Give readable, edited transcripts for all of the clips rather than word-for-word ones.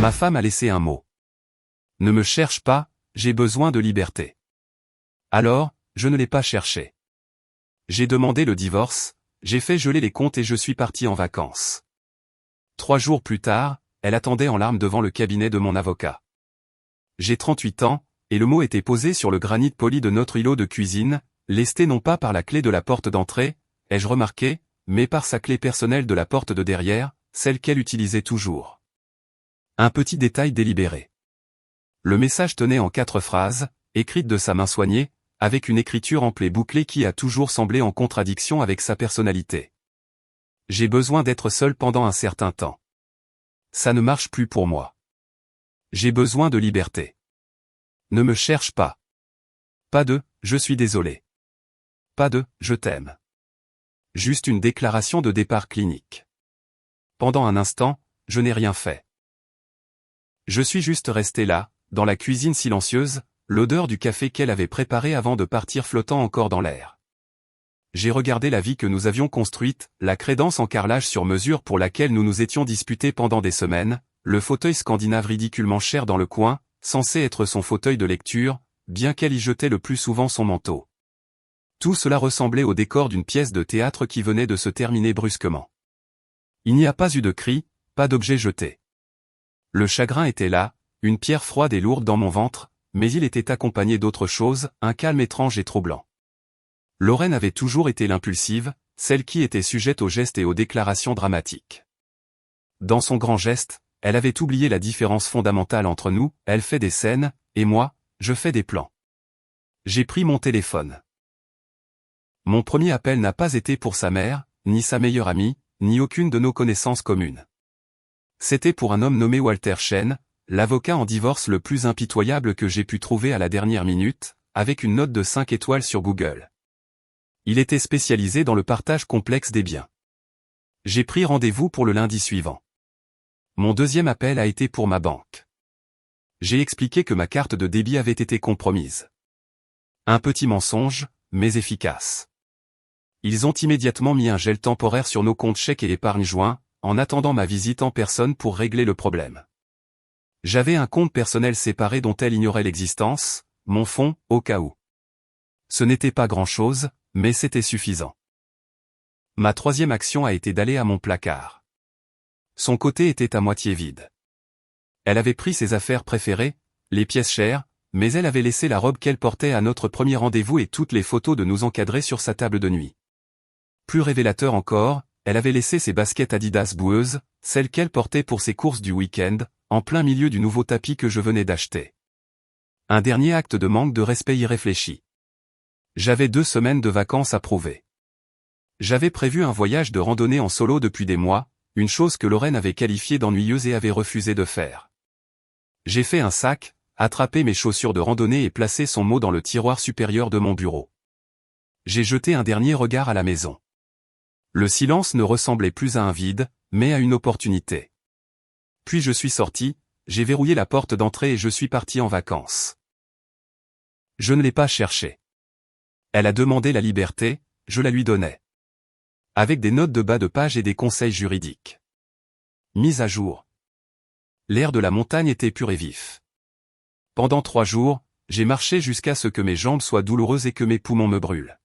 Ma femme a laissé un mot. Ne me cherche pas, j'ai besoin de liberté. Alors, je ne l'ai pas cherché. J'ai demandé le divorce, j'ai fait geler les comptes et je suis parti en vacances. 3 jours plus tard, elle attendait en larmes devant le cabinet de mon avocat. J'ai 38 ans, et le mot était posé sur le granit poli de notre îlot de cuisine, lesté non pas par la clé de la porte d'entrée, ai-je remarqué, mais par sa clé personnelle de la porte de derrière, celle qu'elle utilisait toujours. Un petit détail délibéré. Le message tenait en 4 phrases, écrites de sa main soignée, avec une écriture ample et bouclée qui a toujours semblé en contradiction avec sa personnalité. J'ai besoin d'être seul pendant un certain temps. Ça ne marche plus pour moi. J'ai besoin de liberté. Ne me cherche pas. Pas de « je suis désolé ». Pas de « je t'aime ». Juste une déclaration de départ clinique. Pendant un instant, je n'ai rien fait. Je suis juste resté là, dans la cuisine silencieuse, l'odeur du café qu'elle avait préparé avant de partir flottant encore dans l'air. J'ai regardé la vie que nous avions construite, la crédence en carrelage sur mesure pour laquelle nous nous étions disputés pendant des semaines, le fauteuil scandinave ridiculement cher dans le coin, censé être son fauteuil de lecture, bien qu'elle y jetait le plus souvent son manteau. Tout cela ressemblait au décor d'une pièce de théâtre qui venait de se terminer brusquement. Il n'y a pas eu de cri, pas d'objet jeté. Le chagrin était là, une pierre froide et lourde dans mon ventre, mais il était accompagné d'autre chose, un calme étrange et troublant. Lorraine avait toujours été l'impulsive, celle qui était sujette aux gestes et aux déclarations dramatiques. Dans son grand geste, elle avait oublié la différence fondamentale entre nous, elle fait des scènes, et moi, je fais des plans. J'ai pris mon téléphone. Mon premier appel n'a pas été pour sa mère, ni sa meilleure amie, ni aucune de nos connaissances communes. C'était pour un homme nommé Walter Chen, l'avocat en divorce le plus impitoyable que j'ai pu trouver à la dernière minute, avec une note de 5 étoiles sur Google. Il était spécialisé dans le partage complexe des biens. J'ai pris rendez-vous pour le lundi suivant. Mon deuxième appel a été pour ma banque. J'ai expliqué que ma carte de débit avait été compromise. Un petit mensonge, mais efficace. Ils ont immédiatement mis un gel temporaire sur nos comptes chèques et épargne joint, en attendant ma visite en personne pour régler le problème. J'avais un compte personnel séparé dont elle ignorait l'existence, mon fonds, au cas où. Ce n'était pas grand-chose, mais c'était suffisant. Ma troisième action a été d'aller à mon placard. Son côté était à moitié vide. Elle avait pris ses affaires préférées, les pièces chères, mais elle avait laissé la robe qu'elle portait à notre premier rendez-vous et toutes les photos de nous encadrer sur sa table de nuit. Plus révélateur encore, elle avait laissé ses baskets Adidas boueuses, celles qu'elle portait pour ses courses du week-end, en plein milieu du nouveau tapis que je venais d'acheter. Un dernier acte de manque de respect irréfléchi. J'avais 2 semaines de vacances à prouver. J'avais prévu un voyage de randonnée en solo depuis des mois, une chose que Lorraine avait qualifiée d'ennuyeuse et avait refusé de faire. J'ai fait un sac, attrapé mes chaussures de randonnée et placé son mot dans le tiroir supérieur de mon bureau. J'ai jeté un dernier regard à la maison. Le silence ne ressemblait plus à un vide, mais à une opportunité. Puis je suis sorti, j'ai verrouillé la porte d'entrée et je suis parti en vacances. Je ne l'ai pas cherché. Elle a demandé la liberté, je la lui donnais. Avec des notes de bas de page et des conseils juridiques. Mise à jour. L'air de la montagne était pur et vif. Pendant 3 jours, j'ai marché jusqu'à ce que mes jambes soient douloureuses et que mes poumons me brûlent.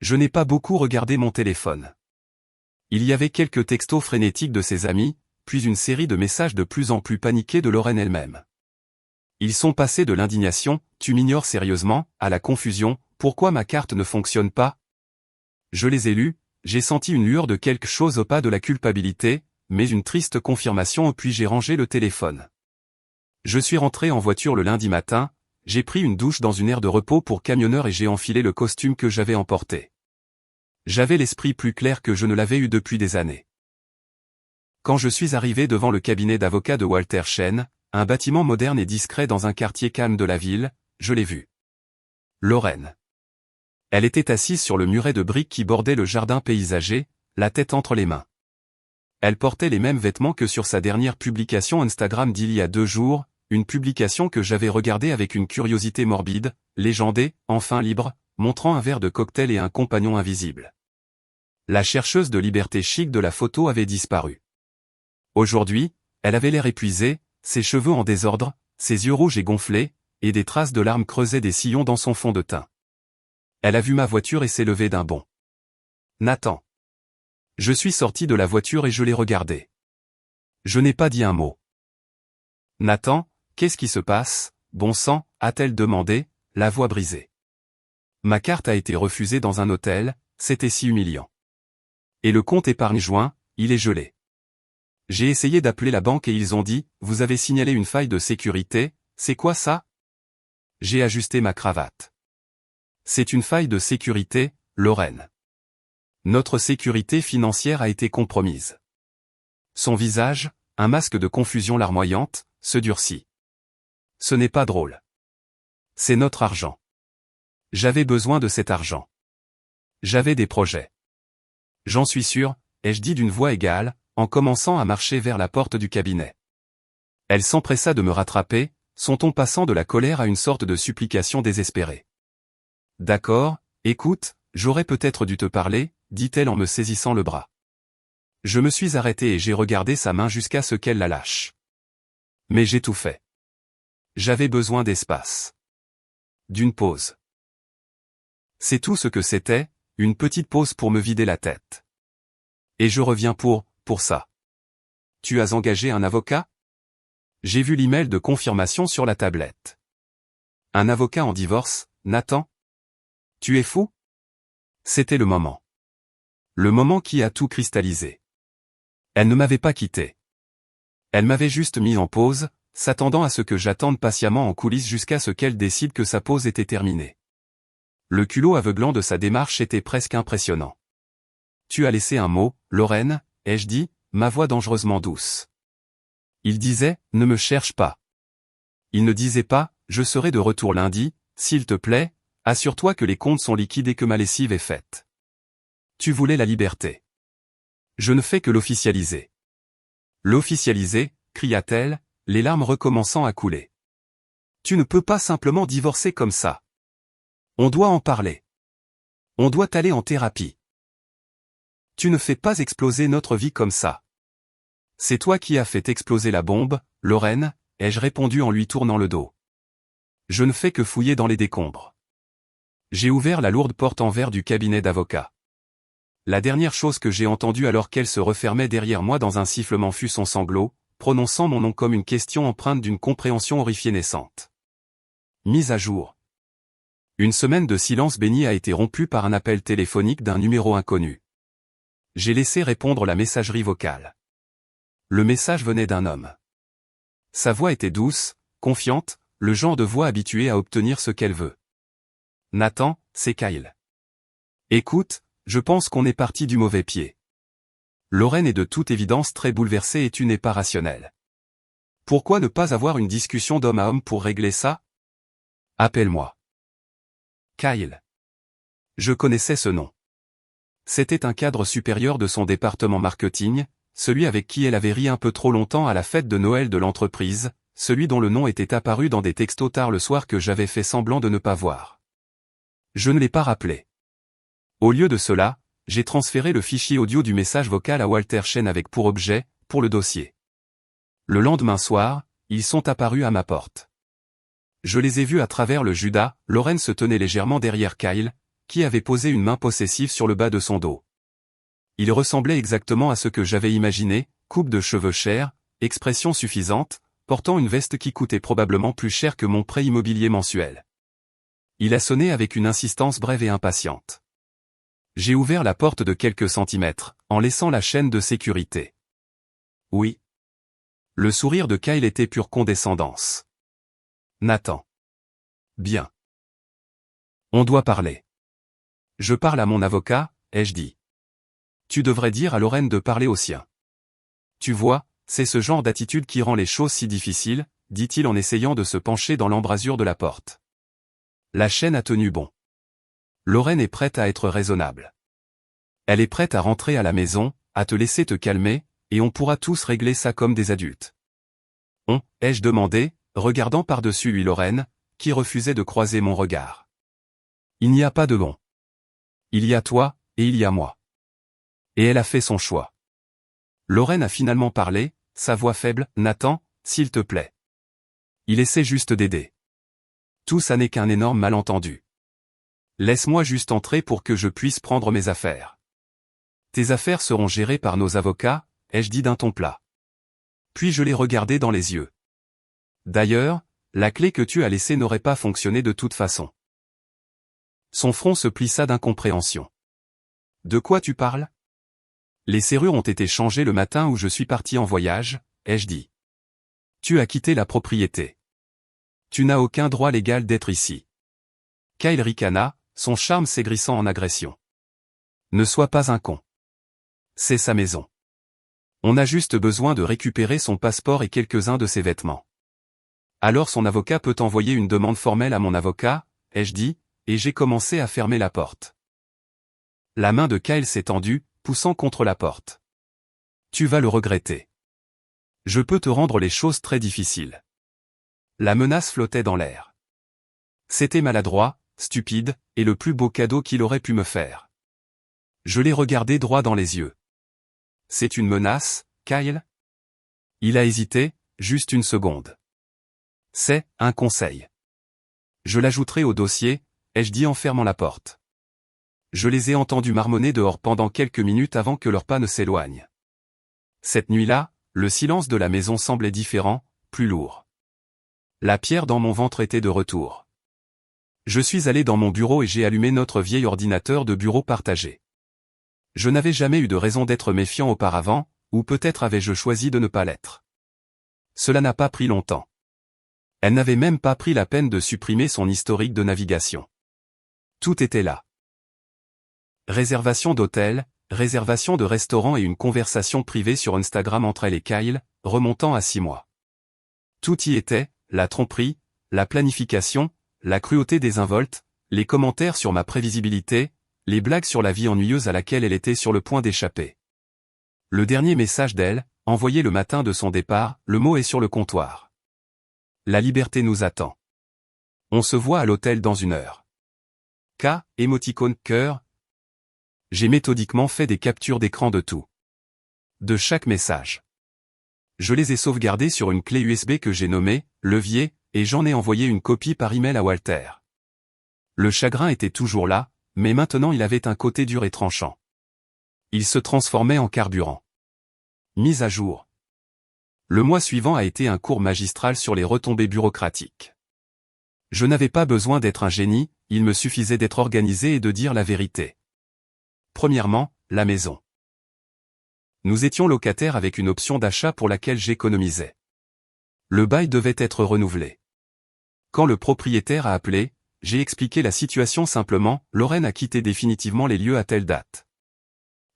Je n'ai pas beaucoup regardé mon téléphone. Il y avait quelques textos frénétiques de ses amis, puis une série de messages de plus en plus paniqués de Lorraine elle-même. Ils sont passés de l'indignation, « Tu m'ignores sérieusement », à la confusion, « Pourquoi ma carte ne fonctionne pas ?» Je les ai lus, j'ai senti une lueur de quelque chose au pas de la culpabilité, mais une triste confirmation puis j'ai rangé le téléphone. Je suis rentré en voiture le lundi matin, j'ai pris une douche dans une aire de repos pour camionneur et j'ai enfilé le costume que j'avais emporté. J'avais l'esprit plus clair que je ne l'avais eu depuis des années. Quand je suis arrivé devant le cabinet d'avocat de Walter Chen, un bâtiment moderne et discret dans un quartier calme de la ville, je l'ai vue. Lorraine. Elle était assise sur le muret de briques qui bordait le jardin paysager, la tête entre les mains. Elle portait les mêmes vêtements que sur sa dernière publication Instagram d'il y a 2 jours, une publication que j'avais regardée avec une curiosité morbide, légendée, enfin libre, montrant un verre de cocktail et un compagnon invisible. La chercheuse de liberté chic de la photo avait disparu. Aujourd'hui, elle avait l'air épuisée, ses cheveux en désordre, ses yeux rouges et gonflés, et des traces de larmes creusaient des sillons dans son fond de teint. Elle a vu ma voiture et s'est levée d'un bond. Nathan. Je suis sorti de la voiture et je l'ai regardé. Je n'ai pas dit un mot. Nathan, qu'est-ce qui se passe, bon sang, a-t-elle demandé, la voix brisée. Ma carte a été refusée dans un hôtel, c'était si humiliant. Et le compte épargne joint, il est gelé. J'ai essayé d'appeler la banque et ils ont dit, vous avez signalé une faille de sécurité, c'est quoi ça? J'ai ajusté ma cravate. C'est une faille de sécurité, Lorraine. Notre sécurité financière a été compromise. Son visage, un masque de confusion larmoyante, se durcit. Ce n'est pas drôle. C'est notre argent. J'avais besoin de cet argent. J'avais des projets. J'en suis sûr, ai-je dit d'une voix égale, en commençant à marcher vers la porte du cabinet. Elle s'empressa de me rattraper, son ton passant de la colère à une sorte de supplication désespérée. D'accord, écoute, j'aurais peut-être dû te parler, dit-elle en me saisissant le bras. Je me suis arrêté et j'ai regardé sa main jusqu'à ce qu'elle la lâche. Mais j'ai tout fait. J'avais besoin d'espace. D'une pause. C'est tout ce que c'était, une petite pause pour me vider la tête. Et je reviens pour ça. Tu as engagé un avocat? J'ai vu l'email de confirmation sur la tablette. Un avocat en divorce, Nathan? Tu es fou? C'était le moment. Le moment qui a tout cristallisé. Elle ne m'avait pas quitté. Elle m'avait juste mis en pause, s'attendant à ce que j'attende patiemment en coulisses jusqu'à ce qu'elle décide que sa pause était terminée. Le culot aveuglant de sa démarche était presque impressionnant. Tu as laissé un mot, Lorraine, ai-je dit, ma voix dangereusement douce. Il disait, ne me cherche pas. Il ne disait pas, je serai de retour lundi, s'il te plaît, assure-toi que les comptes sont liquides et que ma lessive est faite. Tu voulais la liberté. Je ne fais que l'officialiser. L'officialiser, cria-t-elle, les larmes recommençant à couler. Tu ne peux pas simplement divorcer comme ça. On doit en parler. On doit aller en thérapie. Tu ne fais pas exploser notre vie comme ça. C'est toi qui as fait exploser la bombe, Lorraine, ai-je répondu en lui tournant le dos. Je ne fais que fouiller dans les décombres. J'ai ouvert la lourde porte en verre du cabinet d'avocat. La dernière chose que j'ai entendue alors qu'elle se refermait derrière moi dans un sifflement fut son sanglot, prononçant mon nom comme une question empreinte d'une compréhension horrifiée naissante. Mise à jour. Une semaine de silence béni a été rompue par un appel téléphonique d'un numéro inconnu. J'ai laissé répondre la messagerie vocale. Le message venait d'un homme. Sa voix était douce, confiante, le genre de voix habituée à obtenir ce qu'elle veut. Nathan, c'est Kyle. Écoute, je pense qu'on est parti du mauvais pied. Lorraine est de toute évidence très bouleversée et tu n'es pas rationnel. Pourquoi ne pas avoir une discussion d'homme à homme pour régler ça? Appelle-moi. Kyle. Je connaissais ce nom. C'était un cadre supérieur de son département marketing, celui avec qui elle avait ri un peu trop longtemps à la fête de Noël de l'entreprise, celui dont le nom était apparu dans des textos tard le soir que j'avais fait semblant de ne pas voir. Je ne l'ai pas rappelé. Au lieu de cela, j'ai transféré le fichier audio du message vocal à Walter Chen avec pour objet, pour le dossier. Le lendemain soir, ils sont apparus à ma porte. Je les ai vus à travers le Judas, Lorraine se tenait légèrement derrière Kyle, qui avait posé une main possessive sur le bas de son dos. Il ressemblait exactement à ce que j'avais imaginé, coupe de cheveux chers, expression suffisante, portant une veste qui coûtait probablement plus cher que mon prêt immobilier mensuel. Il a sonné avec une insistance brève et impatiente. J'ai ouvert la porte de quelques centimètres, en laissant la chaîne de sécurité. Oui. Le sourire de Kyle était pure condescendance. Nathan. Bien. On doit parler. Je parle à mon avocat, ai-je dit. Tu devrais dire à Lorraine de parler au sien. Tu vois, c'est ce genre d'attitude qui rend les choses si difficiles, dit-il en essayant de se pencher dans l'embrasure de la porte. La chaîne a tenu bon. Lorraine est prête à être raisonnable. Elle est prête à rentrer à la maison, à te laisser te calmer, et on pourra tous régler ça comme des adultes. Ai-je demandé, regardant par-dessus lui Lorraine, qui refusait de croiser mon regard. Il n'y a pas de on. Il y a toi, et il y a moi. Et elle a fait son choix. Lorraine a finalement parlé, sa voix faible, Nathan, s'il te plaît. Il essaie juste d'aider. Tout ça n'est qu'un énorme malentendu. Laisse-moi juste entrer pour que je puisse prendre mes affaires. Tes affaires seront gérées par nos avocats, ai-je dit d'un ton plat. Puis je l'ai regardé dans les yeux. D'ailleurs, la clé que tu as laissée n'aurait pas fonctionné de toute façon. Son front se plissa d'incompréhension. De quoi tu parles? Les serrures ont été changées le matin où je suis parti en voyage, ai-je dit. Tu as quitté la propriété. Tu n'as aucun droit légal d'être ici. Kyle ricana, son charme s'aigrissant en agression. Ne sois pas un con. C'est sa maison. On a juste besoin de récupérer son passeport et quelques-uns de ses vêtements. Alors son avocat peut envoyer une demande formelle à mon avocat, ai-je dit, et j'ai commencé à fermer la porte. La main de Kyle s'est tendue, poussant contre la porte. Tu vas le regretter. Je peux te rendre les choses très difficiles. La menace flottait dans l'air. C'était maladroit, stupide, et le plus beau cadeau qu'il aurait pu me faire. Je l'ai regardé droit dans les yeux. C'est une menace, Kyle? Il a hésité, juste une seconde. C'est un conseil. Je l'ajouterai au dossier, ai-je dit en fermant la porte. Je les ai entendus marmonner dehors pendant quelques minutes avant que leur pas ne s'éloigne. Cette nuit-là, le silence de la maison semblait différent, plus lourd. La pierre dans mon ventre était de retour. Je suis allé dans mon bureau et j'ai allumé notre vieil ordinateur de bureau partagé. Je n'avais jamais eu de raison d'être méfiant auparavant, ou peut-être avais-je choisi de ne pas l'être. Cela n'a pas pris longtemps. Elle n'avait même pas pris la peine de supprimer son historique de navigation. Tout était là. Réservation d'hôtel, réservation de restaurant et une conversation privée sur Instagram entre elle et Kyle, remontant à 6 mois. Tout y était, la tromperie, la planification, la cruauté désinvolte, les commentaires sur ma prévisibilité, les blagues sur la vie ennuyeuse à laquelle elle était sur le point d'échapper. Le dernier message d'elle, envoyé le matin de son départ, le mot est sur le comptoir. La liberté nous attend. On se voit à l'hôtel dans 1 heure. K, émoticône, cœur. J'ai méthodiquement fait des captures d'écran de tout. De chaque message. Je les ai sauvegardés sur une clé USB que j'ai nommée « levier » et j'en ai envoyé une copie par email à Walter. Le chagrin était toujours là, mais maintenant il avait un côté dur et tranchant. Il se transformait en carburant. Mise à jour. Le mois suivant a été un cours magistral sur les retombées bureaucratiques. Je n'avais pas besoin d'être un génie, il me suffisait d'être organisé et de dire la vérité. Premièrement, la maison. Nous étions locataires avec une option d'achat pour laquelle j'économisais. Le bail devait être renouvelé. Quand le propriétaire a appelé, j'ai expliqué la situation simplement, Lorraine a quitté définitivement les lieux à telle date.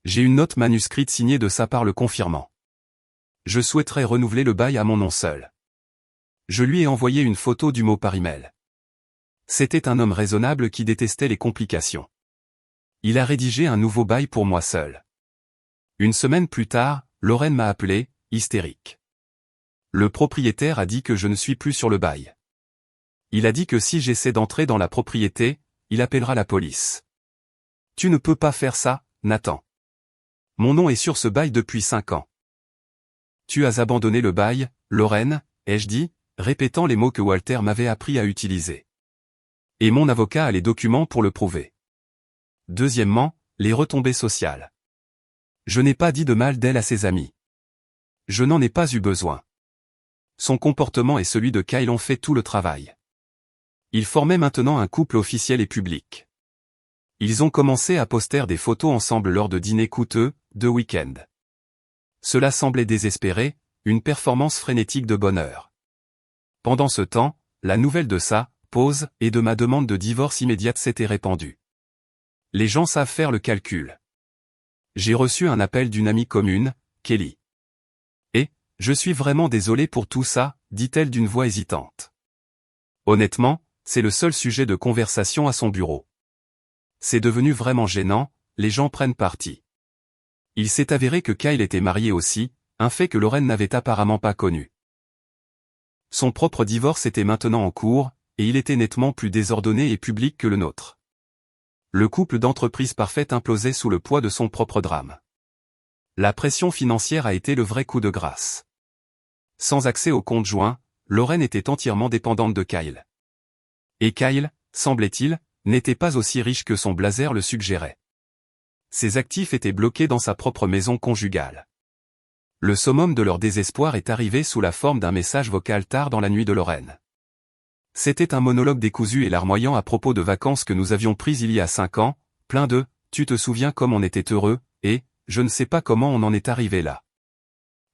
J'ai une note manuscrite signée de sa part le confirmant. Je souhaiterais renouveler le bail à mon nom seul. Je lui ai envoyé une photo du mot par email. C'était un homme raisonnable qui détestait les complications. Il a rédigé un nouveau bail pour moi seul. Une semaine plus tard, Lorraine m'a appelé, hystérique. Le propriétaire a dit que je ne suis plus sur le bail. Il a dit que si j'essaie d'entrer dans la propriété, il appellera la police. Tu ne peux pas faire ça, Nathan. Mon nom est sur ce bail depuis 5 ans. Tu as abandonné le bail, Lorraine, ai-je dit, répétant les mots que Walter m'avait appris à utiliser. Et mon avocat a les documents pour le prouver. Deuxièmement, les retombées sociales. Je n'ai pas dit de mal d'elle à ses amis. Je n'en ai pas eu besoin. Son comportement et celui de Kyle ont fait tout le travail. Ils formaient maintenant un couple officiel et public. Ils ont commencé à poster des photos ensemble lors de dîners coûteux, de week-end. Cela semblait désespéré, une performance frénétique de bonheur. Pendant ce temps, la nouvelle de sa pause et de ma demande de divorce immédiate s'était répandue. Les gens savent faire le calcul. J'ai reçu un appel d'une amie commune, Kelly. Et, je suis vraiment désolée pour tout ça, dit-elle d'une voix hésitante. Honnêtement, c'est le seul sujet de conversation à son bureau. C'est devenu vraiment gênant, les gens prennent parti. Il s'est avéré que Kyle était marié aussi, un fait que Lorraine n'avait apparemment pas connu. Son propre divorce était maintenant en cours, et il était nettement plus désordonné et public que le nôtre. Le couple d'entreprise parfaite implosait sous le poids de son propre drame. La pression financière a été le vrai coup de grâce. Sans accès au compte joint, Lorraine était entièrement dépendante de Kyle. Et Kyle, semblait-il, n'était pas aussi riche que son blazer le suggérait. Ses actifs étaient bloqués dans sa propre maison conjugale. Le summum de leur désespoir est arrivé sous la forme d'un message vocal tard dans la nuit de Lorraine. C'était un monologue décousu et larmoyant à propos de vacances que nous avions prises il y a 5 ans, plein de « tu te souviens comme on était heureux » et « je ne sais pas comment on en est arrivé là ».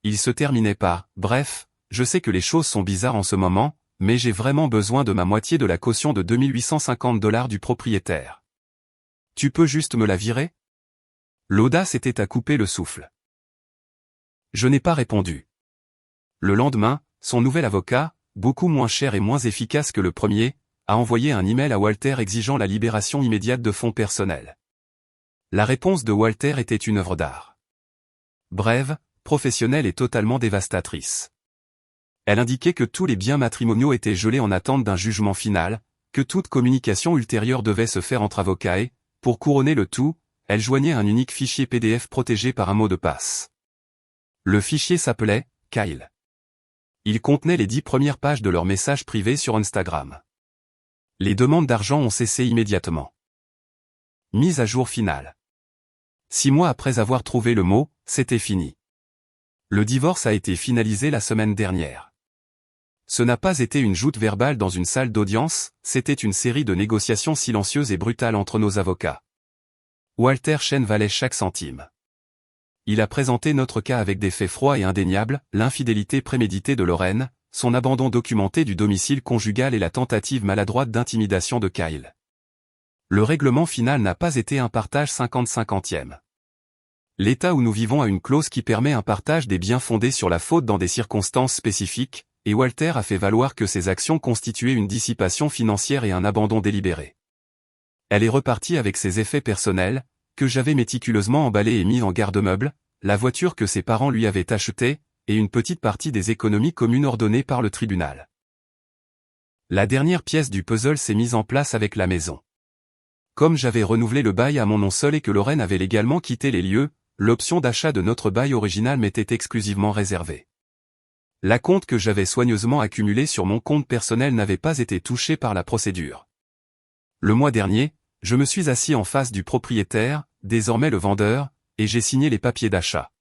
Il se terminait par « bref, je sais que les choses sont bizarres en ce moment, mais j'ai vraiment besoin de ma moitié de la caution de $2850 du propriétaire. Tu peux juste me la virer ?» L'audace était à couper le souffle. Je n'ai pas répondu. Le lendemain, son nouvel avocat, beaucoup moins cher et moins efficace que le premier, a envoyé un email à Walter exigeant la libération immédiate de fonds personnels. La réponse de Walter était une œuvre d'art. Brève, professionnelle et totalement dévastatrice. Elle indiquait que tous les biens matrimoniaux étaient gelés en attente d'un jugement final, que toute communication ultérieure devait se faire entre avocats et, pour couronner le tout, elle joignait un unique fichier PDF protégé par un mot de passe. Le fichier s'appelait « Kyle ». Il contenait les 10 premières pages de leurs messages privés sur Instagram. Les demandes d'argent ont cessé immédiatement. Mise à jour finale. 6 mois après avoir trouvé le mot, c'était fini. Le divorce a été finalisé la semaine dernière. Ce n'a pas été une joute verbale dans une salle d'audience, c'était une série de négociations silencieuses et brutales entre nos avocats. Walter Chen valait chaque centime. Il a présenté notre cas avec des faits froids et indéniables, l'infidélité préméditée de Lorraine, son abandon documenté du domicile conjugal et la tentative maladroite d'intimidation de Kyle. Le règlement final n'a pas été un partage 50-50e. L'État où nous vivons a une clause qui permet un partage des biens fondés sur la faute dans des circonstances spécifiques, et Walter a fait valoir que ces actions constituaient une dissipation financière et un abandon délibéré. Elle est repartie avec ses effets personnels, que j'avais méticuleusement emballés et mis en garde-meuble, la voiture que ses parents lui avaient achetée, et une petite partie des économies communes ordonnées par le tribunal. La dernière pièce du puzzle s'est mise en place avec la maison. Comme j'avais renouvelé le bail à mon nom seul et que Lorraine avait légalement quitté les lieux, l'option d'achat de notre bail original m'était exclusivement réservée. L'acompte que j'avais soigneusement accumulé sur mon compte personnel n'avait pas été touché par la procédure. Le mois dernier, je me suis assis en face du propriétaire, désormais le vendeur, et j'ai signé les papiers d'achat.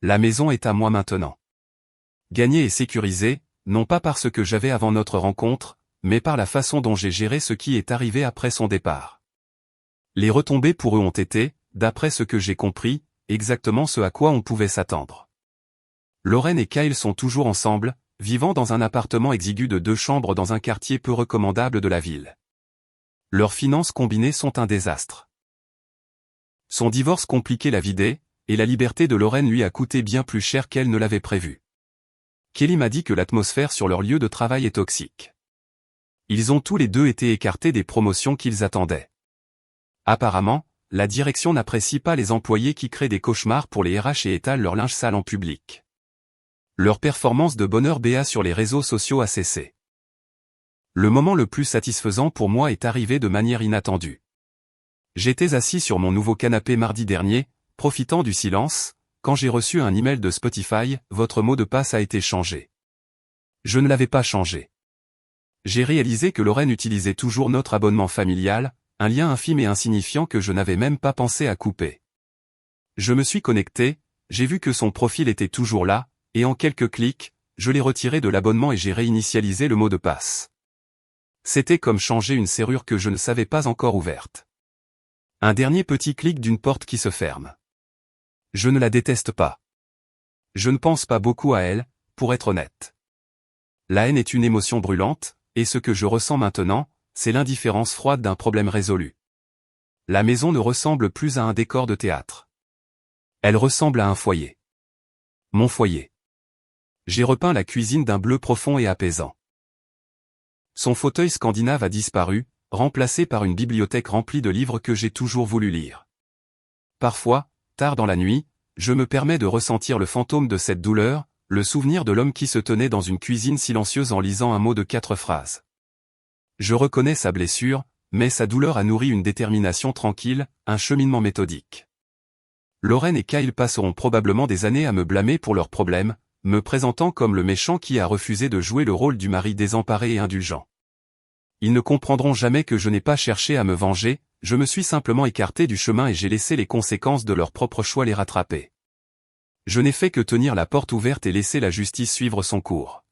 La maison est à moi maintenant. Gagnée et sécurisée, non pas par ce que j'avais avant notre rencontre, mais par la façon dont j'ai géré ce qui est arrivé après son départ. Les retombées pour eux ont été, d'après ce que j'ai compris, exactement ce à quoi on pouvait s'attendre. Lorraine et Kyle sont toujours ensemble, vivant dans un appartement exigu de 2 chambres dans un quartier peu recommandable de la ville. Leurs finances combinées sont un désastre. Son divorce compliquait la vie d'E, et la liberté de Lorraine lui a coûté bien plus cher qu'elle ne l'avait prévu. Kelly m'a dit que l'atmosphère sur leur lieu de travail est toxique. Ils ont tous les deux été écartés des promotions qu'ils attendaient. Apparemment, la direction n'apprécie pas les employés qui créent des cauchemars pour les RH et étalent leur linge sale en public. Leur performance de bonheur BA sur les réseaux sociaux a cessé. Le moment le plus satisfaisant pour moi est arrivé de manière inattendue. J'étais assis sur mon nouveau canapé mardi dernier, profitant du silence, quand j'ai reçu un email de Spotify, votre mot de passe a été changé. Je ne l'avais pas changé. J'ai réalisé que Lorraine utilisait toujours notre abonnement familial, un lien infime et insignifiant que je n'avais même pas pensé à couper. Je me suis connecté, j'ai vu que son profil était toujours là, et en quelques clics, je l'ai retiré de l'abonnement et j'ai réinitialisé le mot de passe. C'était comme changer une serrure que je ne savais pas encore ouverte. Un dernier petit clic d'une porte qui se ferme. Je ne la déteste pas. Je ne pense pas beaucoup à elle, pour être honnête. La haine est une émotion brûlante, et ce que je ressens maintenant, c'est l'indifférence froide d'un problème résolu. La maison ne ressemble plus à un décor de théâtre. Elle ressemble à un foyer. Mon foyer. J'ai repeint la cuisine d'un bleu profond et apaisant. Son fauteuil scandinave a disparu, remplacé par une bibliothèque remplie de livres que j'ai toujours voulu lire. Parfois, tard dans la nuit, je me permets de ressentir le fantôme de cette douleur, le souvenir de l'homme qui se tenait dans une cuisine silencieuse en lisant un mot de 4 phrases. Je reconnais sa blessure, mais sa douleur a nourri une détermination tranquille, un cheminement méthodique. Lorraine et Kyle passeront probablement des années à me blâmer pour leurs problèmes, me présentant comme le méchant qui a refusé de jouer le rôle du mari désemparé et indulgent. Ils ne comprendront jamais que je n'ai pas cherché à me venger, je me suis simplement écarté du chemin et j'ai laissé les conséquences de leur propre choix les rattraper. Je n'ai fait que tenir la porte ouverte et laisser la justice suivre son cours.